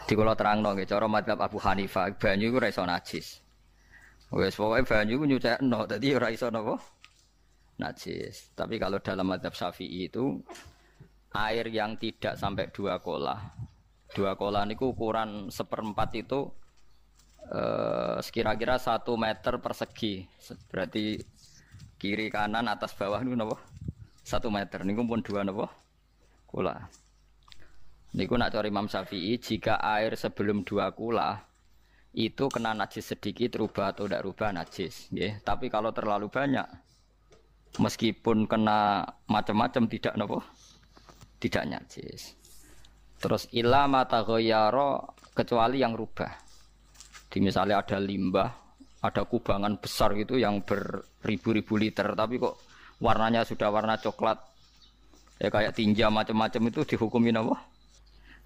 Di kula terangno nggih cara madzhab Abu Hanifah banyu iku ora iso najis. Wis pokoke banyu iku nyucekno dadi ora iso napa? Najis. Tapi kalau dalam madzhab Syafi'i itu air yang tidak sampai 2 kolah. 2 kolah niku ukuran 1/4 itu sekira-kira 1 meter persegi. Berarti kiri kanan atas bawah niku napa? 1 meter. Niku pun 2 napa? Kolah. Niku nak cari Imam Syafi'i, jika air sebelum 2 kula itu kena najis sedikit, rubah atau tidak rubah najis. Nggih. Tapi kalau terlalu banyak, meskipun kena macam-macam tidak nopo, tidak najis. Terus illa mata ghayyara, kecuali yang rubah. Di misalnya ada limbah, ada kubangan besar gitu yang beribu-ribu liter, tapi kok warnanya sudah warna coklat, ya kayak tinja macam-macam itu dihukumi nopo?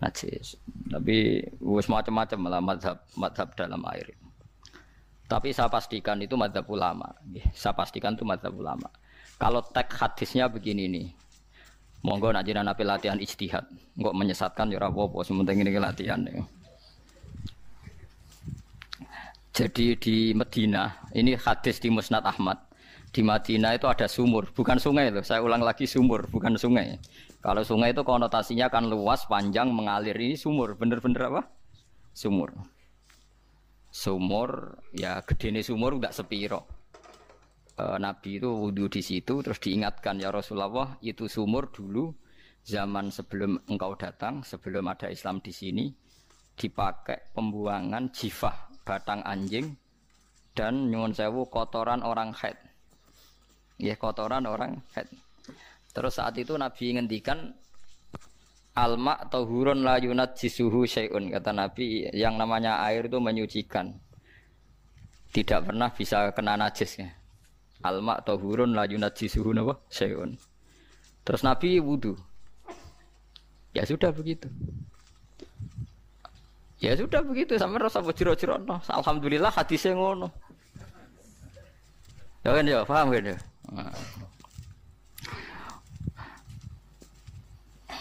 Najis. Tapi wis macam-macam lah mazhab dalam air. Tapi saya pastikan itu mazhab ulama. Saya pastikan itu mazhab ulama. Kalau teks hadisnya begini nih. Monggo nak jenengan ape latihan ijtihad. Engko menyesatkan ya ora apa-apa, sementing ini latihan. Jadi di Madinah, ini hadis di Musnad Ahmad. Di Madinah itu ada sumur, bukan sungai loh. Saya ulang lagi sumur, bukan sungai. Kalau sungai itu konotasinya kan luas, panjang, mengalir. Ini sumur, bener-bener apa? Sumur. Sumur, ya gedene sumur enggak sepiro. Nabi itu wudu di situ, terus diingatkan ya Rasulullah, itu sumur dulu zaman sebelum engkau datang, sebelum ada Islam di sini, dipakai pembuangan jifah, batang anjing, dan nyuwun sewu kotoran orang haid. Ya kotoran orang haid. Terus saat itu Nabi ngendikan alma tahurun la yunajjisuhu syai'un, kata Nabi, yang namanya air itu menyucikan, tidak pernah bisa kena najis ya. Alma tahurun la yunajjisuhu syai'un. Terus Nabi wudu. Ya sudah begitu. Ya sudah begitu, sampai rasa jero-jero no. Alhamdulillah hadisnya ngono. Ya kan ya, paham kan ya?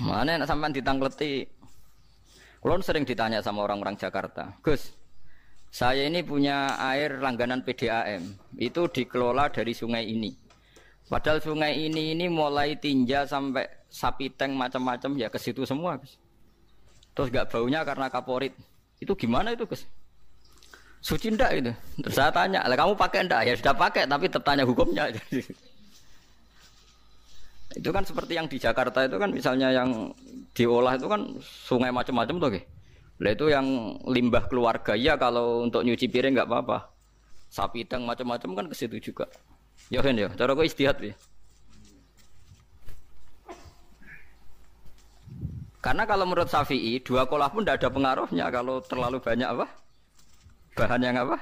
Mana nak sampean ditangkleti. Kulon sering ditanya sama orang-orang Jakarta, Gus, saya ini punya air langganan PDAM, itu dikelola dari sungai ini. Padahal sungai ini mulai tinja sampai sapi tank macam-macam ya ke situ semua, Gus. Terus gak baunya karena kaporit. Itu gimana itu, Gus? Suci ndak itu? Terus saya tanya, lah kamu pakai ndak? Ya sudah pakai, tapi tertanya hukumnya. Itu kan seperti yang di Jakarta itu kan, misalnya yang diolah itu kan sungai macam-macam tuh, Ge. Lah itu yang limbah keluarga ya, kalau untuk nyuci piring nggak apa-apa. Sapi tank macam-macam kan ke situ juga. Ya kan ya, cara kok istihad ya. Karena kalau menurut Syafi'i 2 kolah pun tidak ada pengaruhnya kalau terlalu banyak apa? Bahan yang apa?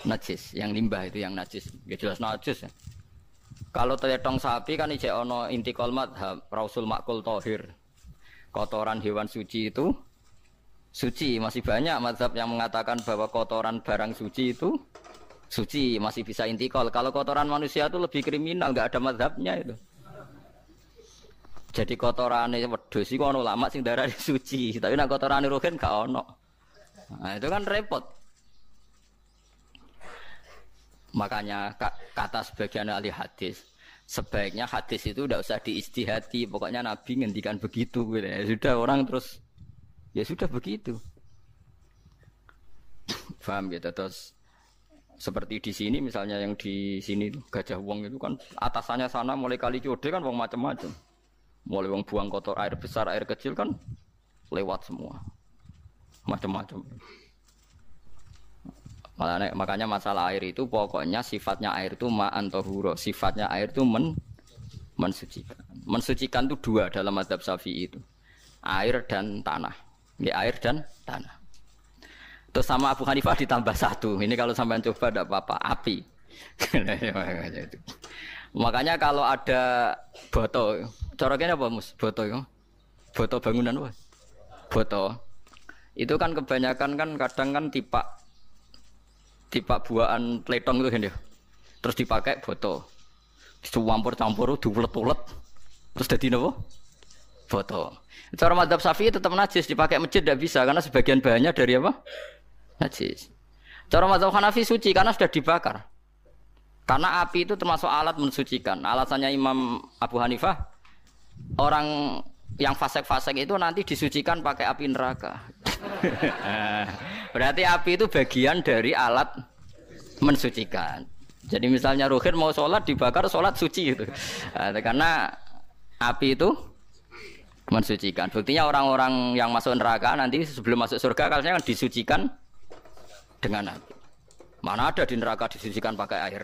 Najis, yang limbah itu yang najis. Ya jelas najis ya. Kalau teletong sapi kan ijek ono intikal madhab Rasul Makul Tohir. Kotoran hewan suci itu suci. Masih banyak madhab yang mengatakan bahwa kotoran barang suci itu suci, masih bisa intikal. Kalau kotoran manusia itu lebih kriminal, nggak ada madhabnya itu. Jadi kotorannya wedhus iku ono ulama sing darani suci, tapi nek kotorane rohen gak ono. Nah, itu kan repot. Makanya kata sebagian ahli hadis, sebaiknya hadis itu tidak usah diistihati, pokoknya Nabi ngendikan begitu gitu. Ya sudah orang terus ya sudah begitu. Paham gitu. Terus seperti di sini misalnya, yang di sini tuh Gajah Wong itu kan atasannya sana mulai kali Code kan wong macam-macam. Mulai wong buang kotor, air besar, air kecil kan lewat semua. Macam-macam. Makanya masalah air itu pokoknya sifatnya air itu ma'an tahura, sifatnya air itu mensucikan. Mensucikan itu 2 dalam mazhab Syafi'i itu. Air dan tanah. Ya, air dan tanah. Terus sama Abu Hanifah ditambah 1. Ini kalau sampean coba tidak apa-apa, api. Makanya kalau ada boto, coroknya apa Mus? Boto ya. Boto bangunan apa? Boto. Itu kan kebanyakan kan kadang kan tipak buahan pletong itu kan ya. Terus dipakai boto. Dicampur-campur diulet-ulet. Terus dadi napa? foto. Cara madzhab Syafi'i tetap najis, dipakai masjid tidak bisa karena sebagian bahannya dari apa? Najis. Cara madzhab Hanafi suci karena sudah dibakar. Karena api itu termasuk alat mensucikan. Alasannya Imam Abu Hanifah, orang yang fasik-fasik itu nanti disucikan pakai api neraka. Berarti api itu bagian dari alat mensucikan. Jadi misalnya Ruhin mau sholat dibakar, sholat suci itu. Karena api itu mensucikan. Buktinya orang-orang yang masuk neraka nanti sebelum masuk surga kalau kan disucikan dengan api. Mana ada di neraka disucikan pakai air?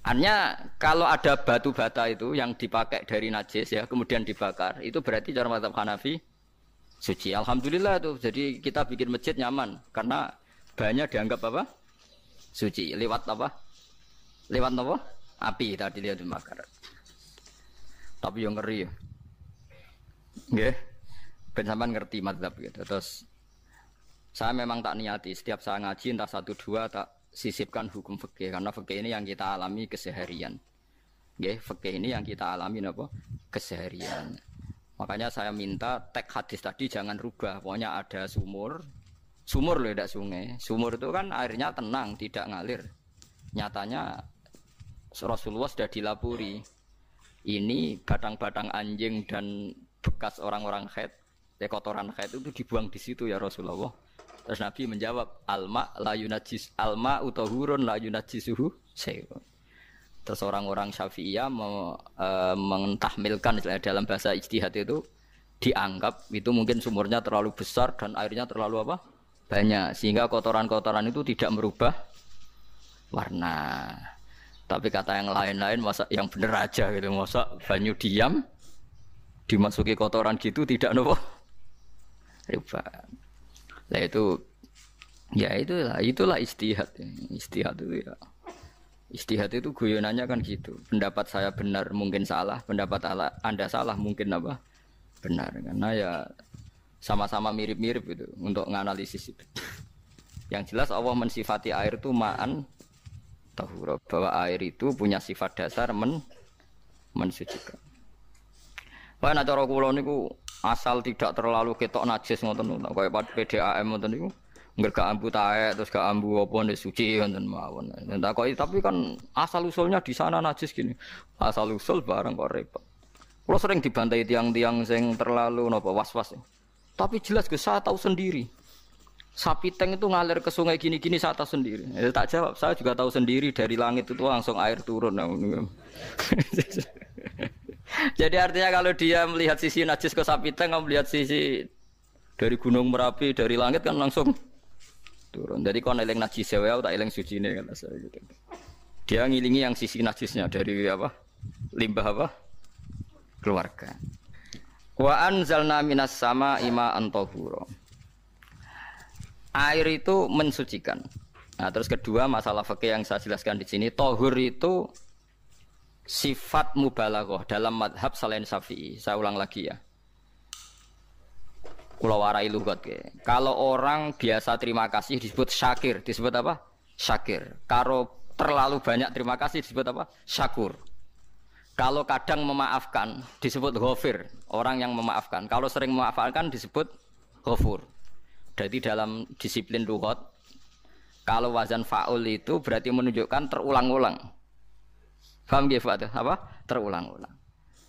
Hanya kalau ada batu bata itu yang dipakai dari najis ya kemudian dibakar itu berarti cara mazhab Hanafi suci. Alhamdulillah tuh. Jadi kita bikin masjid nyaman karena bahannya dianggap apa? Suci. Lewat apa? Lewat apa? Api tadi dia dibakar. Tapi yang ngeri ya. Nggih. Ben sampean ngerti mazhab gitu. Terus saya memang tak niati setiap saya ngaji entah 1 2 tak sisipkan hukum fikih karena fikih ini yang kita alami keseharian. Nggih, fikih ini yang kita alami apa? Keseharian. Makanya saya minta teks hadis tadi jangan rubah. Pokoknya ada sumur. Sumur loh, tidak sungai. Sumur itu kan airnya tenang, tidak ngalir. Nyatanya Rasulullah sudah dilapuri. Ini batang-batang anjing dan bekas orang-orang haid, kotoran haid itu dibuang di situ ya Rasulullah. Terus Nabi menjawab, alma la yunajis alma utahurun la yunajisuhu syai'un. Terus orang-orang Syafi'iyah mentahmilkan dalam bahasa ijtihad itu dianggap itu mungkin sumurnya terlalu besar dan airnya terlalu apa? Banyak sehingga kotoran-kotoran itu tidak merubah warna. Tapi kata yang lain-lain masa yang bener aja gitu, masa banyu diam dimasuki kotoran gitu tidak nopo rubah. Nah itu ya itulah istihad. Istihad itu ya. Istihad itu guyonannya kan gitu. Pendapat saya benar mungkin salah, pendapat Anda salah mungkin apa? Benar. Karena ya sama-sama mirip-mirip itu untuk menganalisis itu. Yang jelas Allah mensifati air itu ma'an tahura, bahwa air itu punya sifat dasar mensucikan. Wah nek cara kula niku asal tidak terlalu ketok najis ngoten lho kaya PDAM ngoten niku enggak ambu taek terus gak ambu apa nek suci ngoten mawon. Tapi kan asal usulnya di sana najis gini. Asal usul barang kok repot. Kula sering dibantai tiang-tiang sing terlalu napa was-was. Tapi jelas Gus saya tahu sendiri. Sapi teng itu ngalir ke sungai gini-gini saya tahu sendiri. Tak jawab, saya juga tahu sendiri dari langit itu langsung air turun. Jadi artinya kalau dia melihat sisi najis ke sapi teng, kamu melihat sisi dari gunung Merapi dari langit kan langsung turun. Jadi kalau eling najis saya tak eling suci ini kan saya gitu. Dia ngilingi yang sisi najisnya dari apa? Limbah apa? Keluarga. Wa anzalna minas sama ma'an tahura. Air itu mensucikan. Nah, terus kedua masalah fikih yang saya jelaskan di sini, tahur itu sifat mubalaghah dalam madhab selain Syafi'i. Saya ulang lagi ya. Kula warai lugat ke. Kalau orang biasa terima kasih disebut syakir, disebut apa? Syakir. Kalau terlalu banyak terima kasih disebut apa? Syakur. Kalau kadang memaafkan disebut ghafir, orang yang memaafkan. Kalau sering memaafkan disebut ghafur. Jadi dalam disiplin lughat kalau wazan fa'ul itu berarti menunjukkan terulang-ulang. Paham nggih Pak? Apa? Terulang-ulang.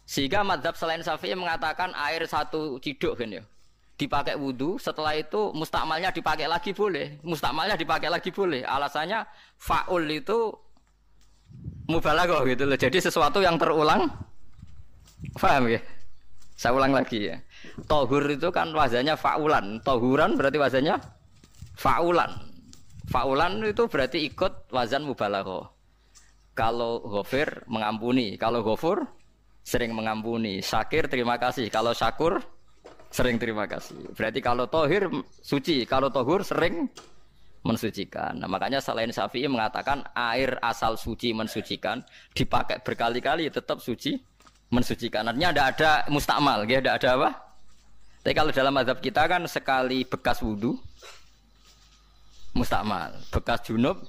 Sehingga mazhab selain Syafi'i mengatakan air satu ciduk kan ya. Dipakai wudu, setelah itu mustakmalnya dipakai lagi boleh. Mustakmalnya dipakai lagi boleh. Alasannya fa'ul itu mubalaghah gitu loh. Jadi sesuatu yang terulang. Paham ya? Saya ulang lagi ya. Tohur itu kan wazannya fa'ulan. Tohuran berarti wazannya fa'ulan. Fa'ulan itu berarti ikut wazan mubalaghah. Kalau ghafir mengampuni, kalau ghafur sering mengampuni. Syakir terima kasih, kalau syakur sering terima kasih. Berarti kalau tohir suci, kalau tohur sering mensucikan. Nah, makanya selain Syafi'i mengatakan air asal suci mensucikan, dipakai berkali-kali tetap suci mensucikan. Artinya tidak ada mustakmal, tidak ada apa? Tapi kalau dalam mazhab kita kan sekali bekas wudu mustakmal, bekas junub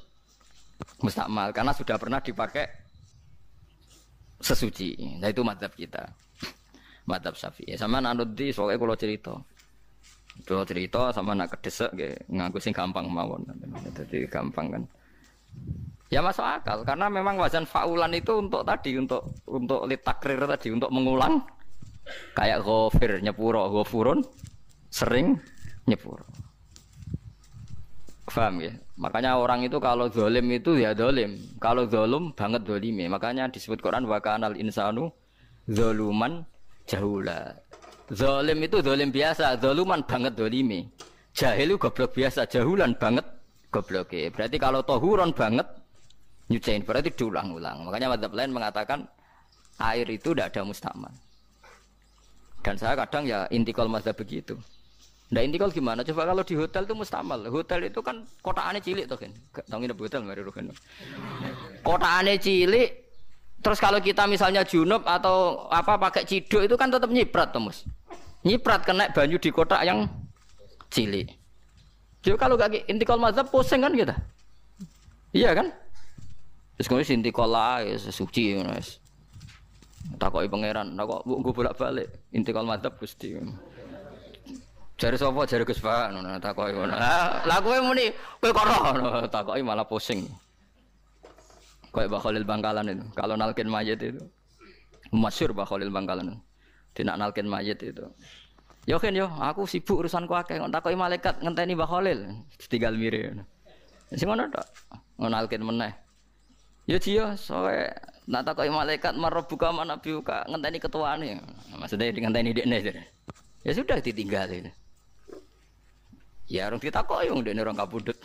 mustakmal karena sudah pernah dipakai sesuci. Nah itu mazhab kita. Madzhab Syafi'i. Sama anut di soalnya kalau cerita. Kalau cerita sama nak kedesek nganggo sing gampang mawon. Jadi gampang kan. Ya masuk akal karena memang wazan faulan itu untuk tadi untuk litakrir tadi untuk mengulang kayak ghafir nyepuro ghafurun sering nyepuro. Paham ya? Makanya orang itu kalau zalim itu ya zalim. Kalau zalim banget zalime. Makanya disebut Quran wa kanal insanu zaluman jahula. Zalim itu zalim biasa, zaluman banget zalime. Jahil itu goblok biasa, jahulan banget gobloke. Berarti kalau tohuron banget nyuciin berarti diulang-ulang. Makanya madzhab lain mengatakan air itu tidak ada mustamal. Dan saya kadang ya intikal madzhab begitu. Nah intikal gimana? Coba kalau di hotel itu mustamal. Hotel itu kan kotaannya cilik tuh kan. Tahu nginep hotel mari rohen. Kotaannya cilik. Terus kalau kita misalnya junub atau apa pakai ciduk itu kan tetap nyiprat tuh Mus. Nyiprat kena banyu di kotak yang cilik. Jadi kalau gak intikal madzhab pusing kan kita. Iya kan? Terus kemudian intikal lah suci guys. Takoki pangeran, takok mbok bolak-balik intikal madzhab Gusti. Jare sapa jare Gus Pak ngono takoki ngono. Lah kowe muni kowe kok ora takoki malah pusing. Kayak Mbah Khalil Bangkalan itu. Kalau nalkin mayit itu masyhur Mbah Khalil Bangkalan. Tidak nalkin mayit itu. Yo kan yo, aku sibuk urusanku akeh kok takoki malaikat ngenteni Mbah Khalil. Ditinggal mire. Sing ngono tok. Nalkin meneh. Ya dia soe nak takoki malaikat marbuka manabiuka ngenteni ketuane. Maksudnya ngenteni dekne. Ya sudah ditinggalin. Ya orang ditakoki wong dekne orang kabudut.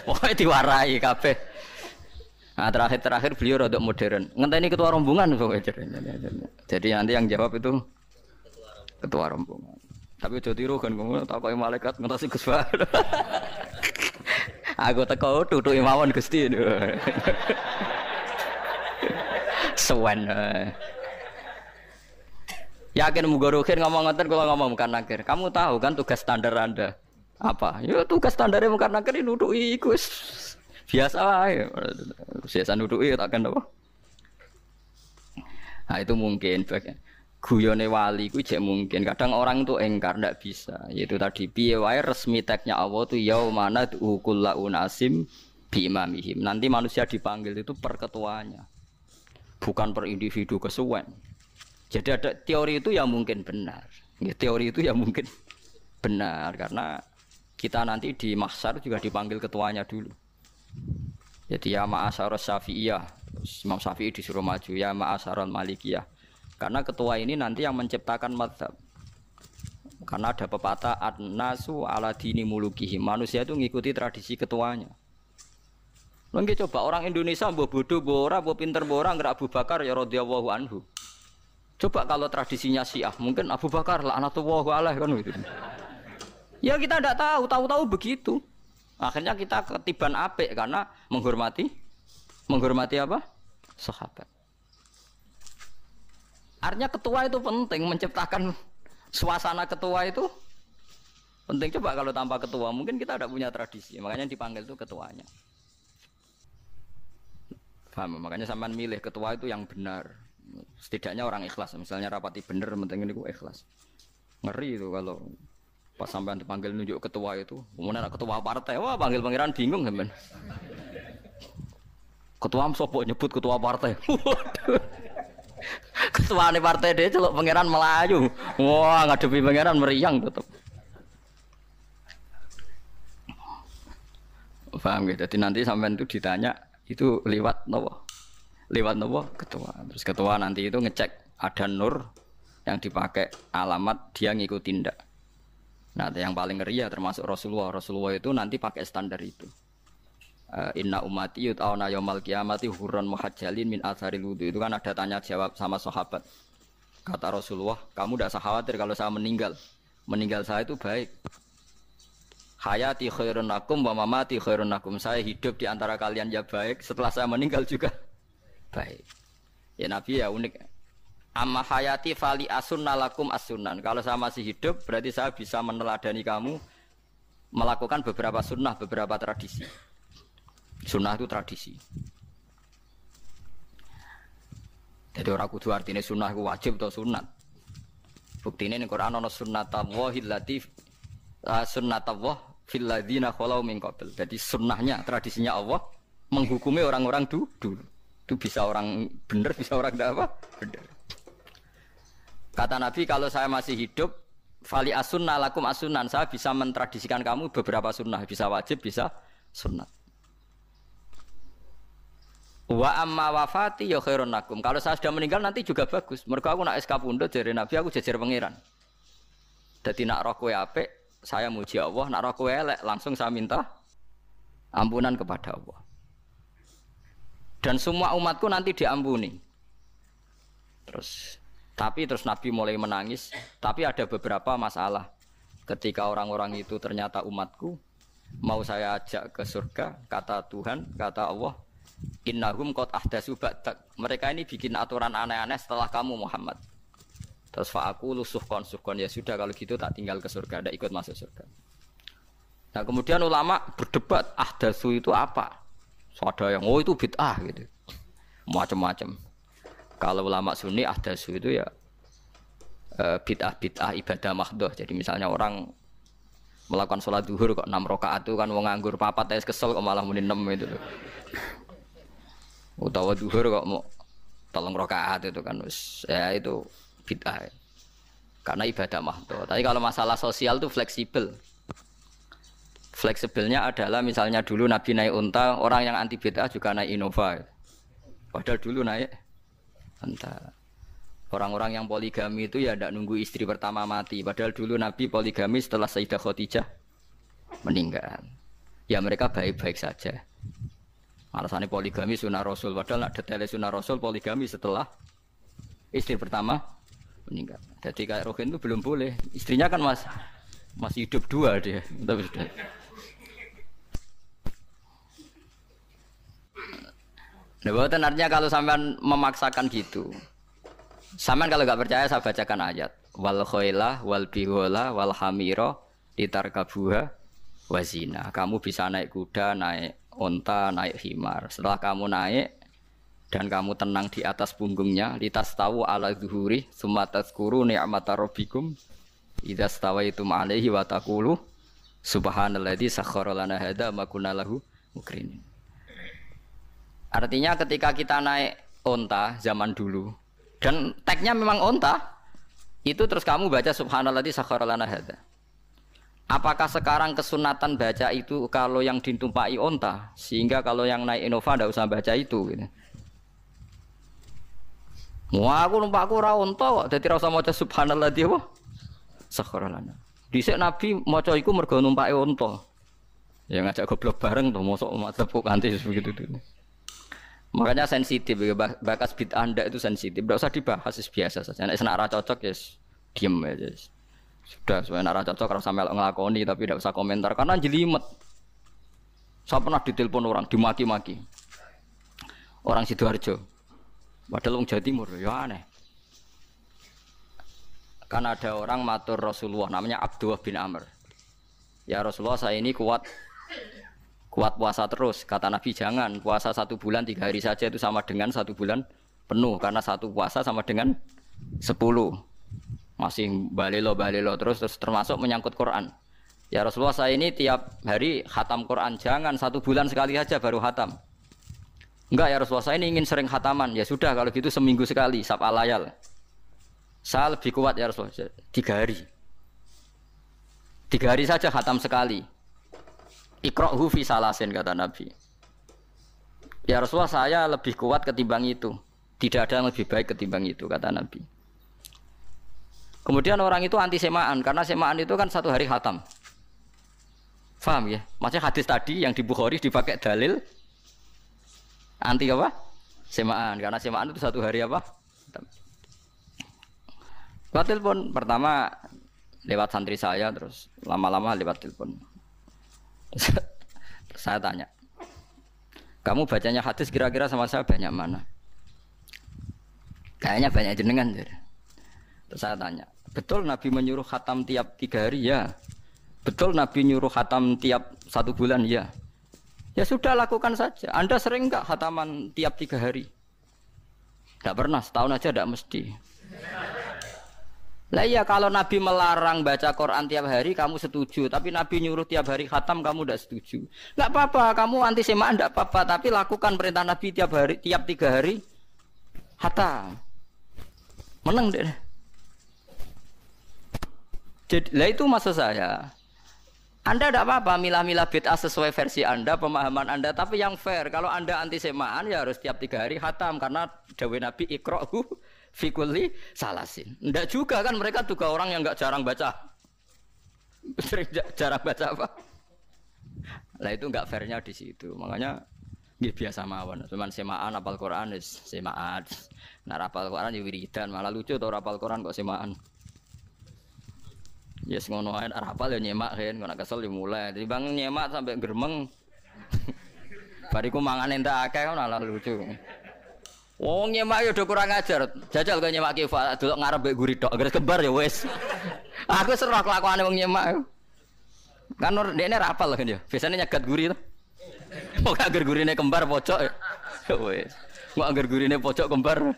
Pokoke diwarai kabeh. Nah, terakhir beliau rada modern. Ngenteni ketua rombongan pokoknya. Jadi nanti yang jawab itu ketua rombongan. Tapi aja tiru kan ngono takoki malaikat ngentasi Gus Pak. Aku teko tutuki mawon Gusti. Sewen. Yakin muga rohin ngomong ngoten kula ngomong bukan nakir. Kamu tahu kan tugas standar Anda apa? Ya tugas standarnya bukan nakir nutuki iku biasa wae. Biasa nutuki tak kan apa? Nah itu mungkin guyone wali ku jek mungkin. Kadang orang itu engkar ndak bisa. Yaitu tadi piye wae resmi teknya Allah tu yaumana kullu unasim bi imamihim. Nanti manusia dipanggil itu per ketuanya. Bukan per individu kesuwen. Jadi ada teori itu yang mungkin benar. Ya, teori itu yang mungkin benar karena kita nanti di mahsyar juga dipanggil ketuanya dulu. Jadi ya ma'asyarus Syafi'iyah, Imam Syafi'i disuruh maju ya ma'asyarul Malikiyah. Karena ketua ini nanti yang menciptakan mazhab. Karena ada pepatah an-nasu ala dini mulukihim. Manusia itu ngikuti tradisi ketuanya. Lagi coba orang Indonesia mbok bodoh, mbok ora, mbok pinter, mbok ora ngger Abu Bakar ya radhiyallahu anhu. Coba kalau tradisinya Syiah, mungkin Abu Bakar laknatullah alaih kan gitu. Ya kita tidak tahu, tahu-tahu begitu. Akhirnya kita ketiban apik karena menghormati apa? Sahabat. Artinya ketua itu penting, menciptakan suasana ketua itu penting. Coba kalau tanpa ketua, mungkin kita tidak punya tradisi. Makanya dipanggil itu ketuanya. Paham? Makanya sampean milih ketua itu yang benar. Setidaknya orang ikhlas, misalnya rapati bener penting ini gue ikhlas. Ngeri itu kalau pas sampean dipanggil nunjuk ketua itu, kemudian ketua partai, wah panggil pangeran bingung sampean. Ketua sopo nyebut ketua partai. Ketua nih partai dia celok pangeran Melayu. Wah ngadepi pangeran meriang tetap. Paham gitu. Jadi nanti sampean itu ditanya itu lewat nopo? Lewat nopo ketua. Terus ketua nanti itu ngecek ada nur yang dipakai alamat dia ngikutin ndak. Nah yang paling ngeri ya termasuk Rasulullah. Rasulullah itu nanti pakai standar itu. Inna ummati yut'auna yaumal qiyamati hurran muhajjalin min atharil wudu. Itu kan ada tanya jawab sama sahabat. Kata Rasulullah, kamu tidak usah khawatir kalau saya meninggal. Meninggal saya itu baik. Hayati khairun lakum wa mamati khairun lakum. Saya hidup di antara kalian ya baik, setelah saya meninggal juga baik. Ya Nabi ya unik. Amma hayati fali asunna lakum as-sunan. Kalau saya masih hidup berarti saya bisa meneladani kamu melakukan beberapa sunnah, beberapa tradisi. Sunnah itu tradisi. Jadi orang kudu artinya sunnah itu wajib atau sunat. Buktine ning Quran ana sunnatallahi allati sunnatullah fil ladzina khalau min qabl. Jadi sunnahnya, tradisinya Allah menghukumi orang-orang dulu. Itu bisa orang benar, bisa orang tidak apa? Benar. Kata Nabi, kalau saya masih hidup, fali asunna lakum asunan, saya bisa mentradisikan kamu beberapa sunnah, bisa wajib, bisa sunnah. Wa amma wafati ya khairun lakum. Kalau saya sudah meninggal nanti juga bagus. Mergo aku nak SK pundhut jare Nabi, aku jejer pangeran. Dadi nak roh kowe apik, saya muji Allah, nak roh kowe elek, langsung saya minta ampunan kepada Allah. Dan semua umatku nanti diampuni. Tapi terus Nabi mulai menangis. Tapi ada beberapa masalah. Ketika orang-orang itu ternyata umatku, mau saya ajak ke surga, kata Tuhan, kata Allah, innahum qad ahdatsu ba'dak. Mereka ini bikin aturan aneh-aneh setelah kamu Muhammad. Terus fa'aqulu suhqan, ya sudah kalau gitu tak tinggal ke surga, tidak ikut masuk surga. Nah kemudian ulama berdebat ahdatsu itu apa? Ada yang itu bid'ah gitu, macam-macam. Kalau ulama Sunni ahdatsu itu ya bid'ah ibadah mahdhah. Jadi misalnya orang melakukan sholat zuhur kok 6 rakaat itu kan wong nganggur papat kesel kok malah muni 6 itu loh. Utawa zuhur kok mau 3 rakaat itu kan ya itu bid'ah. Karena ibadah mahdhah. Tapi kalau masalah sosial itu fleksibel. Fleksibelnya adalah misalnya dulu Nabi naik unta, orang yang anti bid'ah juga naik Innova. Padahal dulu naik unta. Orang-orang yang poligami itu ya tidak nunggu istri pertama mati. Padahal dulu Nabi poligami setelah Sayyidah Khadijah meninggal. Ya mereka baik-baik saja. Alasannya poligami sunnah Rasul. Padahal nak detailnya sunnah Rasul poligami setelah istri pertama meninggal. Jadi kayak Rohin itu belum boleh. Istrinya kan masih hidup 2 dia. Tapi sudah. Nah, bahkan artinya kalau sampean memaksakan gitu, sampean kalau nggak percaya saya bacakan ayat. Wal khailah wal bighola wal hamira litarkabuha wazina. Kamu bisa naik kuda, naik unta, naik himar. Setelah kamu naik dan kamu tenang di atas punggungnya, litastawu ala zuhuri, summa tazkuru ni'mata rabbikum idza stawaitum alaihi wa taqulu subhanalladzi sakhkhara lana hadza ma kunna lahu muqrinin. Artinya ketika kita naik unta zaman dulu dan tagnya memang unta, itu terus kamu baca subhanalladzi sakhkhara lana hadza. Apakah sekarang kesunatan baca itu kalau yang ditumpai unta, sehingga kalau yang naik Innova tidak usah baca itu gitu. Wah, aku numpakku ora unta kok, dadi ora usah maca subhanalladzi apa? Sakhkhara lana. Dhisik Nabi maca iku mergo numpake unta. Ya ngajak goblok bareng to, mosok madzhab kok kanthi begitu tuh. Makanya sensitif, bakas bid'ah ndak itu sensitif, tidak usah dibahas, biasa saja. Nek senak ra cocok ya diem aja. Sudah, sebenarnya ra cocok kalau sampai ngelakoni tapi tidak usah komentar karena jelimet. Saya pernah ditelepon orang, dimaki-maki. Orang Sidoarjo. Padahal wong Jawa Timur, ya aneh. Karena ada orang matur Rasulullah namanya Abdullah bin Amr. Ya Rasulullah, saya ini kuat puasa terus, kata Nabi jangan puasa 1 bulan 3 hari saja itu sama dengan 1 bulan penuh karena 1 puasa sama dengan 10 masih balelo terus termasuk menyangkut Quran. Ya Rasulullah, saya ini tiap hari khatam Quran, jangan 1 bulan sekali saja baru khatam. Enggak ya Rasulullah, saya ini ingin sering khataman. Ya sudah kalau gitu seminggu sekali sab'a layal. Saya lebih kuat ya Rasulullah, 3 hari 3 hari saja khatam sekali. Iqra'hu fi salasin, kata Nabi. Ya Rasulullah, saya lebih kuat ketimbang itu. Tidak ada yang lebih baik ketimbang itu, kata Nabi. Kemudian orang itu anti semaan, karena semaan itu kan 1 hari khatam. Faham ya? Maksudnya hadis tadi yang di Bukhari dipakai dalil anti apa? Semaan, karena semaan itu 1 hari apa? Lewat telepon, pertama lewat santri saya, terus lama-lama lewat telepon. Saya tanya, kamu bacanya hadis kira-kira sama saya banyak mana? Kayaknya banyak jenengan. Terus saya tanya, betul Nabi menyuruh khatam tiap 3 hari? Ya. Betul Nabi nyuruh khatam tiap 1 bulan? Ya. Ya sudah, lakukan saja. Anda sering enggak khataman tiap 3 hari? Tidak pernah, setahun aja tidak mesti. Lah iya kalau Nabi melarang baca Quran tiap hari kamu setuju, tapi Nabi nyuruh tiap hari khatam kamu tidak setuju. Enggak apa-apa, kamu anti semaan enggak apa-apa, tapi lakukan perintah Nabi tiap hari, tiap 3 hari khatam. Menang deh. Jadi, lah itu maksud saya. Anda tidak apa-apa milah-milah bid'ah sesuai versi Anda, pemahaman Anda, tapi yang fair. Kalau Anda anti semaan ya harus tiap 3 hari khatam karena dawuh Nabi iqra'u fi kulli salasin. Enggak juga kan mereka juga orang yang enggak jarang baca. Jarang baca apa? Lah itu enggak fairnya di situ. Makanya nggih biasa mawon. Cuman semaan apal Quran wis semaan. Nah apal Quran ya wiridan, malah lucu to apal Quran kok semaan. Ya yes, ngono ae apal ya nyemak kan, kok kesel dimulai. Jadi bang nyemak sampai geremeng. Bariku mangan entek akeh malah lucu. Wong nyemak yo udah kurang ajar. Jajal kok nyemak kifa delok ngarep mbek guri tok, agar kembar ya wis. Aku serah kelakuane wong nyemak. Kan dekne ra apal kan ya. Biasane nyegat guri to. Kok agar gurine kembar pojok ya. Wis. Kok agar gurine pojok kembar.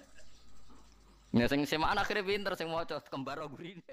Ya sing semakan akhire pinter sing maca kembar gurine.